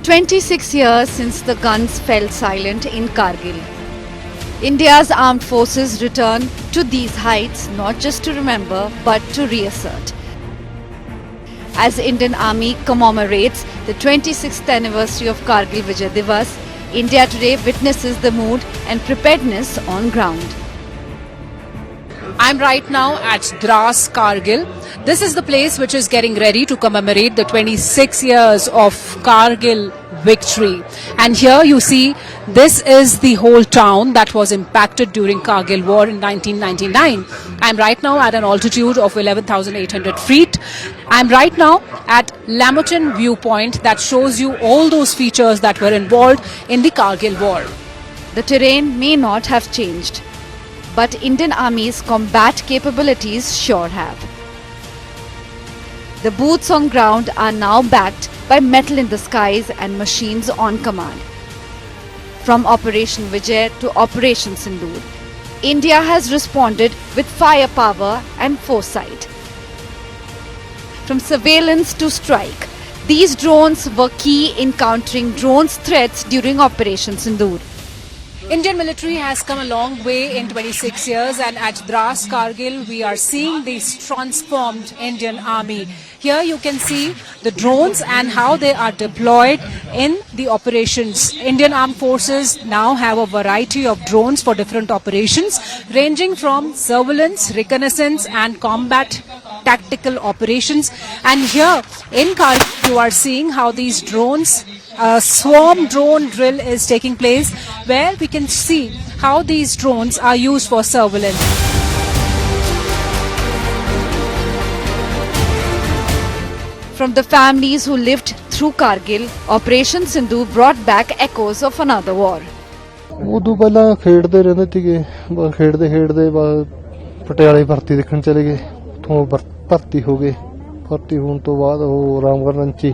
26 years since the guns fell silent in Kargil. India's armed forces return to these heights not just to remember but to reassert. As Indian Army commemorates the 26th anniversary of Kargil Vijay Divas, India today witnesses the mood and preparedness on ground. I'm right now at Dras, Kargil. This is the place which is getting ready to commemorate the 26 years of Kargil victory. And here you see this is the whole town that was impacted during Kargil war in 1999. I'm right now at an altitude of 11,800 feet. I'm right now at Lamotin viewpoint that shows you all those features that were involved in the Kargil war. The terrain may not have changed, but Indian Army's combat capabilities sure have. The boots on ground are now backed by metal in the skies and machines on command. From Operation Vijay to Operation Sindoor, India has responded with firepower and foresight. From surveillance to strike, these drones were key in countering drones' threats during Operation Sindoor. Indian military has come a long way in 26 years, and at Dras, Kargil, we are seeing this transformed Indian Army. Here you can see the drones and how they are deployed in the operations. Indian Armed Forces now have a variety of drones for different operations, ranging from surveillance, reconnaissance and combat tactical operations. And here in Kargil, you are seeing how these drones, a swarm drone drill is taking place, where we can see how these drones are used for surveillance. From the families who lived through Kargil, Operation Sindoor brought back echoes of another war. ਉਦੋਂ ਪਹਿਲਾਂ ਖੇਡਦੇ ਰਹਿੰਦੇ ਸੀਗੇ, ਬਸ ਖੇਡਦੇ ਬਸ ਪਟਿਆਲੇ ਭਰਤੀ ਦੇਖਣ ਚਲੇ ਗਏ, ਉੱਥੋਂ ਭਰਤੀ ਹੋ ਗਏ। ਭਰਤੀ ਹੋਣ ਤੋਂ ਬਾਅਦ ਉਹ ਰਾਮਗੜ੍ਹ ਚ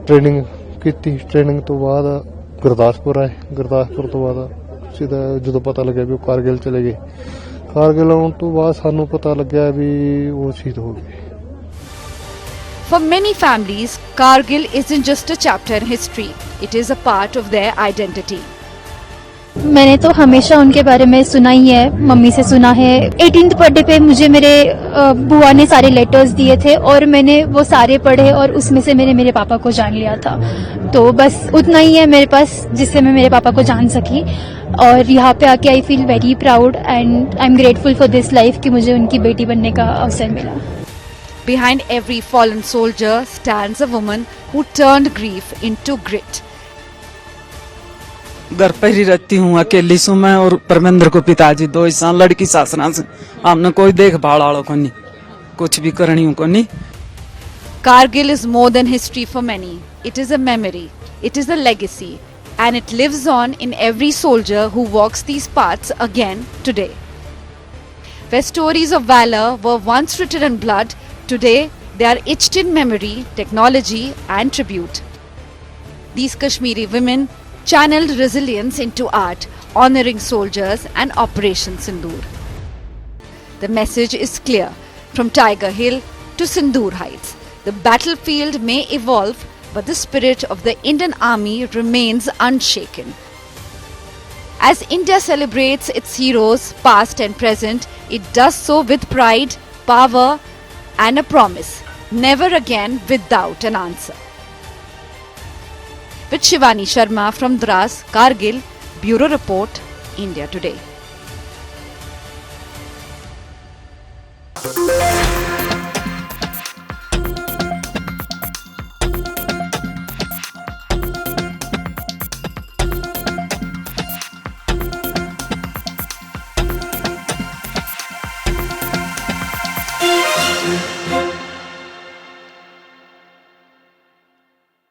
ਟ੍ਰੇਨਿੰਗ ਕੀਤੀ। ਟ੍ਰੇਨਿੰਗ ਤੋਂ ਬਾਅਦ ਗੁਰਦਾਸਪੁਰ ਆਏ। ਗੁਰਦਾਸਪੁਰ ਤੋਂ ਬਾਅਦ ਸਿੱਧਾ ਜਦੋਂ ਪਤਾ ਲੱਗਿਆ ਵੀ ਉਹ ਕਾਰਗਿਲ ਚਲੇ ਗਏ। ਕਾਰਗਿਲ ਆਉਣ ਤੋਂ ਬਾਅਦ ਸਾਨੂੰ ਪਤਾ ਲੱਗਿਆ ਵੀ ਉਹ ਸ਼ਹੀਦ ਹੋ ਗਏ। For many families, Kargil isn't just a chapter in history, it is a part of their identity. मैंने तो हमेशा उनके बारे में सुना ही है, मम्मी से सुना है। 18th बर्थडे पे मुझे मेरे बुआ ने सारे लेटर्स दिए थे और मैंने वो सारे पढ़े और उसमें से मैंने मेरे पापा को जान लिया था। तो बस उतना ही है मेरे पास जिससे मैं मेरे पापा को जान सकी। और यहाँ पे आके I feel very proud and I am grateful for this life कि मुझे उनकी बेटी बनने का अवसर मिला। Behind every fallen soldier stands a woman who turned grief into grit. घर पर ही रहती हूँ, अकेली सू मैं और परमेंद्र को पिताजी, 2 इंसान लड़की सासरा से। हमने कोई देखभाल वालों को नहीं, कुछ भी करनी को नहीं। Kargil is more than history for many. It is a memory, it is a legacy, and it lives on in every soldier who walks these paths again today. Where stories of valor were once written in blood, today they are etched in memory, technology and tribute. These Kashmiri women channeled resilience into art, honoring soldiers and Operation Sindoor. The message is clear. From Tiger Hill to Sindoor Heights, the battlefield may evolve, but the spirit of the Indian Army remains unshaken. As India celebrates its heroes, past and present, it does so with pride, power and a promise, never again without an answer. With Shivani Sharma from Dras, Kargil, Bureau Report, India Today.